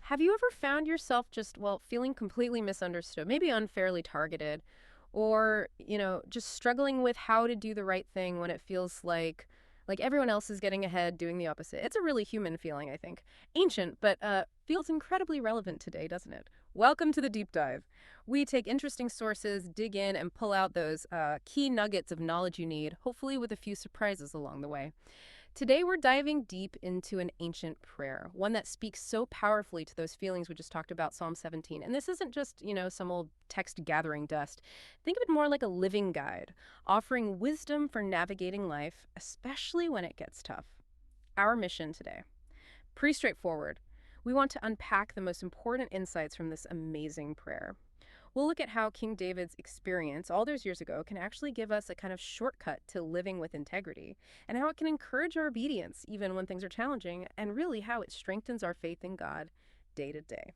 Have you ever found yourself just, well, feeling completely misunderstood, maybe unfairly targeted, or, just struggling with how to do the right thing when it feels like everyone else is getting ahead, doing the opposite? It's a really human feeling, I think. Ancient, but feels incredibly relevant today, doesn't it? Welcome to the deep dive. We take interesting sources, dig in, and pull out those key nuggets of knowledge you need, hopefully with a few surprises along the way. Today, we're diving deep into an ancient prayer, one that speaks so powerfully to those feelings we just talked about, Psalm 17. And this isn't just, some old text gathering dust. Think of it more like a living guide, offering wisdom for navigating life, especially when it gets tough. Our mission today, pretty straightforward. We want to unpack the most important insights from this amazing prayer. We'll look at how King David's experience all those years ago can actually give us a kind of shortcut to living with integrity, and how it can encourage our obedience even when things are challenging, and really how it strengthens our faith in God day to day.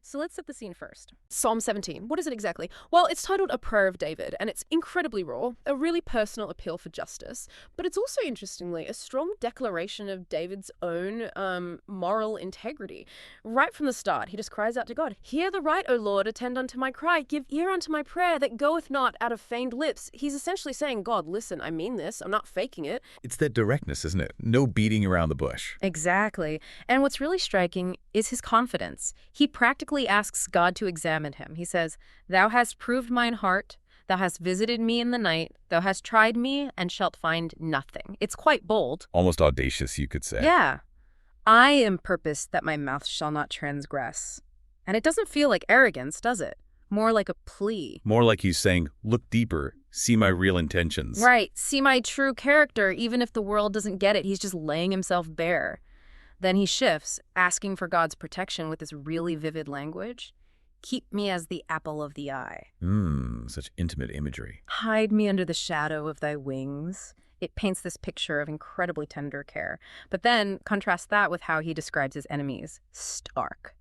So let's set the scene first. Psalm 17. What is it exactly? Well, it's titled A Prayer of David, and it's incredibly raw, a really personal appeal for justice. But it's also, interestingly, a strong declaration of David's own moral integrity. Right from the start, he just cries out to God, "Hear the right, O Lord, attend unto my cry, give ear unto my prayer that goeth not out of feigned lips." He's essentially saying, God, listen, I mean this, I'm not faking it. It's that directness, isn't it? No beating around the bush. Exactly. And what's really striking is his confidence. He practically asks God to examine him. He says, "Thou hast proved mine heart. Thou hast visited me in the night. Thou hast tried me and shalt find nothing." It's quite bold. Almost audacious, you could say. Yeah. "I am purposed that my mouth shall not transgress." And it doesn't feel like arrogance, does it? More like a plea. More like he's saying, look deeper, see my real intentions. Right. See my true character, even if the world doesn't get it. He's just laying himself bare. Then he shifts, asking for God's protection with this really vivid language. "Keep me as the apple of the eye. Such intimate imagery. Hide me under the shadow of thy wings." It paints this picture of incredibly tender care. But then contrast that with how he describes his enemies. Stark,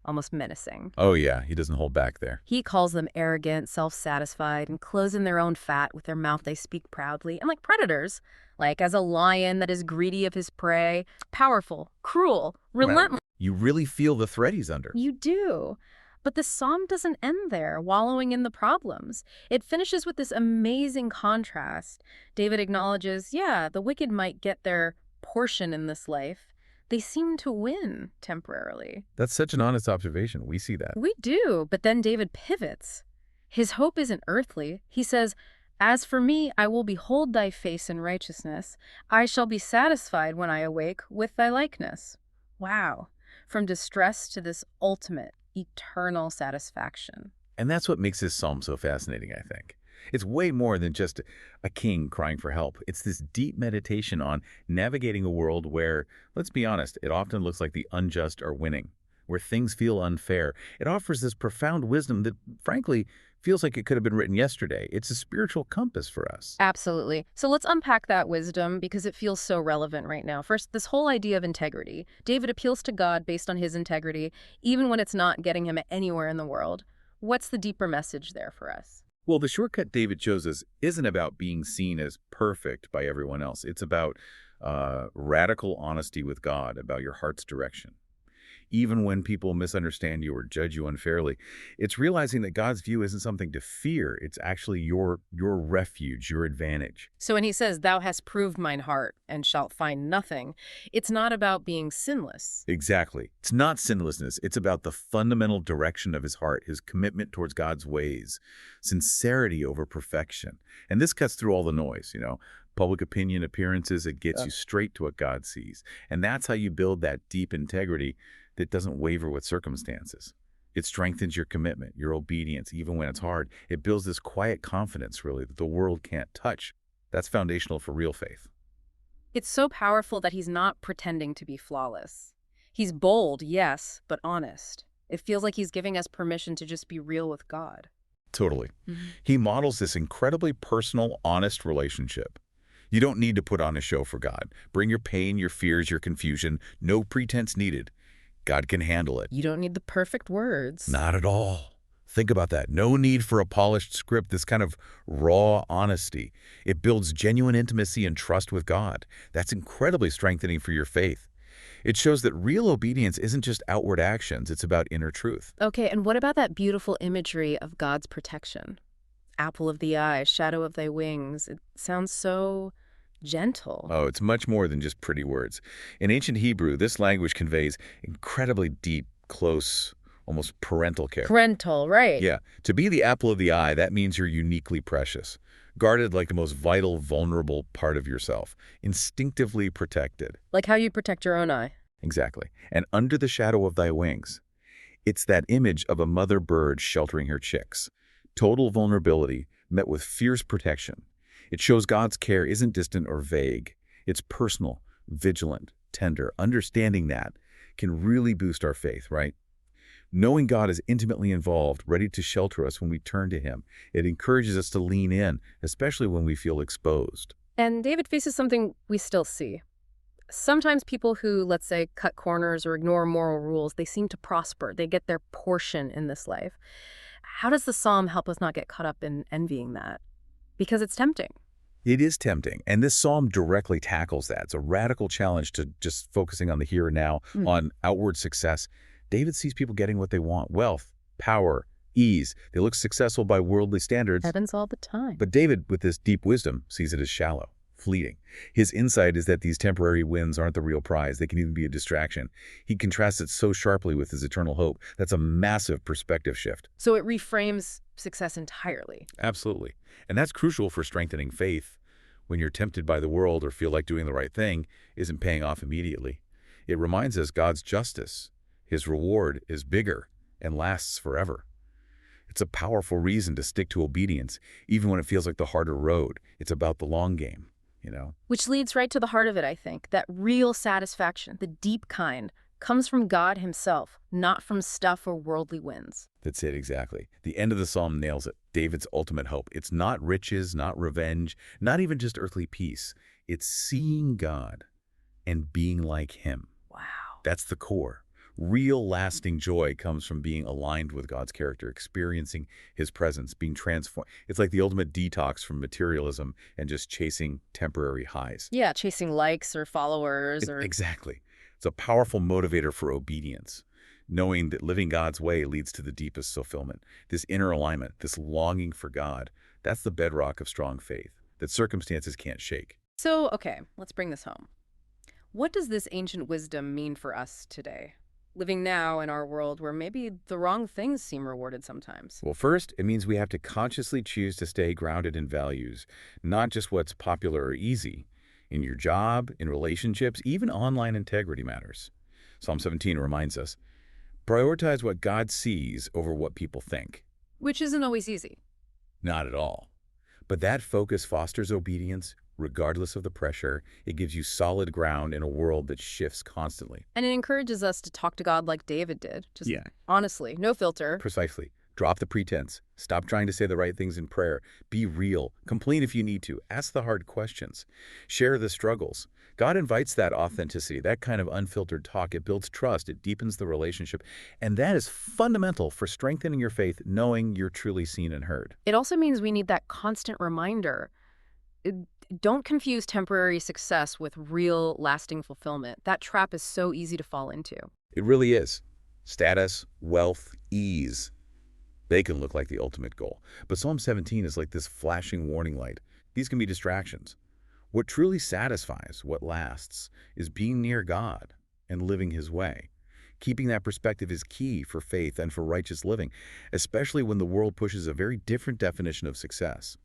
almost menacing. Oh yeah, he doesn't hold back there. He calls them arrogant, self-satisfied, and close in their own fat. With their mouth they speak proudly. And like predators, like as a lion that is greedy of his prey, powerful, cruel, relentless. You really feel the threat he's under. You do. But the psalm doesn't end there, wallowing in the problems. It finishes with this amazing contrast. David acknowledges, yeah, the wicked might get their portion in this life. They seem to win temporarily. That's such an honest observation. We see that. We do, but then David pivots. His hope isn't earthly. He says, "As for me, I will behold thy face in righteousness. I shall be satisfied when I awake with thy likeness." Wow. From distress to this ultimate, eternal satisfaction. And that's what makes this psalm so fascinating, I think. It's way more than just a king crying for help. It's this deep meditation on navigating a world where, let's be honest, it often looks like the unjust are winning, where things feel unfair. It offers this profound wisdom that, frankly, feels like it could have been written yesterday. It's a spiritual compass for us. Absolutely. So let's unpack that wisdom because it feels so relevant right now. First, this whole idea of integrity. David appeals to God based on his integrity, even when it's not getting him anywhere in the world. What's the deeper message there for us? Well, the shortcut David chose us isn't about being seen as perfect by everyone else. It's about radical honesty with God, about your heart's direction. Even when people misunderstand you or judge you unfairly, it's realizing that God's view isn't something to fear. It's actually your refuge, your advantage. So when he says, "Thou hast proved mine heart and shalt find nothing," it's not about being sinless. Exactly. It's not sinlessness. It's about the fundamental direction of his heart, his commitment towards God's ways, sincerity over perfection. And this cuts through all the noise, public opinion, appearances. It gets you straight to what God sees. And that's how you build that deep integrity that doesn't waver with circumstances. It strengthens your commitment, your obedience, even when it's hard. It builds this quiet confidence, really, that the world can't touch. That's foundational for real faith. It's so powerful that he's not pretending to be flawless. He's bold, yes, but honest. It feels like he's giving us permission to just be real with God. Totally. He models this incredibly personal, honest relationship. You don't need to put on a show for God. Bring your pain, your fears, your confusion. No pretense needed. God can handle it. You don't need the perfect words. Not at all. Think about that. No need for a polished script, this kind of raw honesty. It builds genuine intimacy and trust with God. That's incredibly strengthening for your faith. It shows that real obedience isn't just outward actions, it's about inner truth. Okay, and what about that beautiful imagery of God's protection? Apple of the eye, shadow of thy wings. It sounds so gentle. Oh, it's much more than just pretty words. In ancient Hebrew, this language conveys incredibly deep, close, almost parental care. Parental, right. Yeah, to be the apple of the eye, that means you're uniquely precious, guarded like the most vital, vulnerable part of yourself, instinctively protected. Like how you protect your own eye. Exactly. And under the shadow of thy wings. It's that image of a mother bird sheltering her chicks. Total vulnerability met with fierce protection. It shows God's care isn't distant or vague. It's personal, vigilant, tender. Understanding that can really boost our faith, right? Knowing God is intimately involved, ready to shelter us when we turn to Him, it encourages us to lean in, especially when we feel exposed. And David faces something we still see. Sometimes people who, let's say, cut corners or ignore moral rules, they seem to prosper. They get their portion in this life. How does the psalm help us not get caught up in envying that? Because it's tempting. It is tempting, and this psalm directly tackles that. It's a radical challenge to just focusing on the here and now, on outward success. David sees people getting what they want: wealth, power, ease. They look successful by worldly standards. Happens all the time. But David, with this deep wisdom, sees it as shallow, fleeting. His insight is that these temporary wins aren't the real prize. They can even be a distraction. He contrasts it so sharply with his eternal hope. That's a massive perspective shift. So it reframes success entirely. Absolutely. And that's crucial for strengthening faith. When you're tempted by the world or feel like doing the right thing isn't paying off immediately. It reminds us God's justice, His reward, is bigger and lasts forever. It's a powerful reason to stick to obedience, even when it feels like the harder road. It's about the long game, you know? Which leads right to the heart of it, I think. That real satisfaction, the deep kind, comes from God Himself, not from stuff or worldly wins. That's it, exactly. The end of the psalm nails it. David's ultimate hope. It's not riches, not revenge, not even just earthly peace. It's seeing God and being like Him. Wow. That's the core. Real lasting joy comes from being aligned with God's character, experiencing His presence, being transformed. It's like the ultimate detox from materialism and just chasing temporary highs. Yeah, chasing likes or followers or... Exactly. It's a powerful motivator for obedience, knowing that living God's way leads to the deepest fulfillment. This inner alignment, this longing for God, that's the bedrock of strong faith that circumstances can't shake. So, okay, let's bring this home. What does this ancient wisdom mean for us today? Living now in our world where maybe the wrong things seem rewarded sometimes. Well, first, it means we have to consciously choose to stay grounded in values, not just what's popular or easy. In your job, in relationships, even online integrity matters. Psalm 17 reminds us, prioritize what God sees over what people think. Which isn't always easy. Not at all. But that focus fosters obedience, regardless of the pressure. It gives you solid ground in a world that shifts constantly. And it encourages us to talk to God like David did. Just honestly, no filter. Precisely. Drop the pretense. Stop trying to say the right things in prayer. Be real. Complain if you need to. Ask the hard questions. Share the struggles. God invites that authenticity, that kind of unfiltered talk. It builds trust. It deepens the relationship. And that is fundamental for strengthening your faith, knowing you're truly seen and heard. It also means we need that constant reminder. Don't confuse temporary success with real, lasting fulfillment. That trap is so easy to fall into. It really is. Status, wealth, ease. They can look like the ultimate goal. But Psalm 17 is like this flashing warning light. These can be distractions. What truly satisfies, what lasts, is being near God and living His way. Keeping that perspective is key for faith and for righteous living, especially when the world pushes a very different definition of success,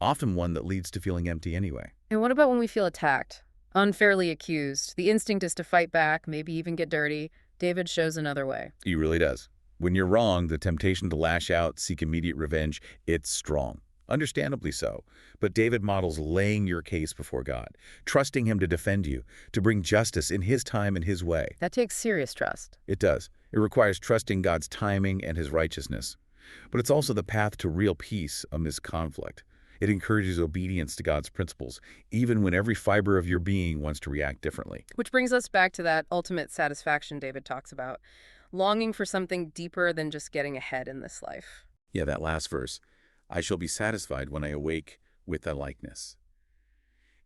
often one that leads to feeling empty anyway. And what about when we feel attacked, unfairly accused? The instinct is to fight back, maybe even get dirty. David shows another way. He really does. When you're wrong, the temptation to lash out, seek immediate revenge, it's strong. Understandably so. But David models laying your case before God, trusting Him to defend you, to bring justice in His time and His way. That takes serious trust. It does. It requires trusting God's timing and His righteousness. But it's also the path to real peace amidst conflict. It encourages obedience to God's principles, even when every fiber of your being wants to react differently. Which brings us back to that ultimate satisfaction David talks about. Longing for something deeper than just getting ahead in this life. Yeah, that last verse. I shall be satisfied when I awake with thy likeness.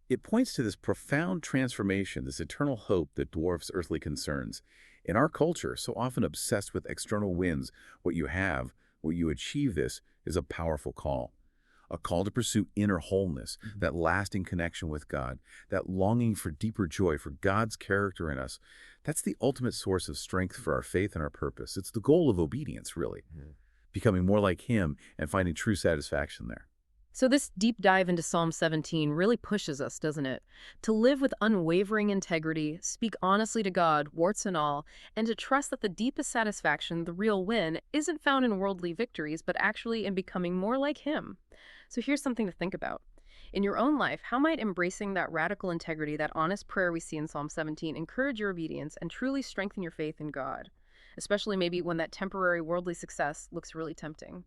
It points to this profound transformation, this eternal hope that dwarfs earthly concerns. In our culture, so often obsessed with external wins, what you have, what you achieve this is a powerful call. A call to pursue inner wholeness, that lasting connection with God, that longing for deeper joy, for God's character in us. That's the ultimate source of strength for our faith and our purpose. It's the goal of obedience, really, becoming more like Him and finding true satisfaction there. So this deep dive into Psalm 17 really pushes us, doesn't it? To live with unwavering integrity, speak honestly to God, warts and all, and to trust that the deepest satisfaction, the real win, isn't found in worldly victories, but actually in becoming more like Him. So here's something to think about. In your own life, how might embracing that radical integrity, that honest prayer we see in Psalm 17, encourage your obedience and truly strengthen your faith in God? Especially maybe when that temporary worldly success looks really tempting.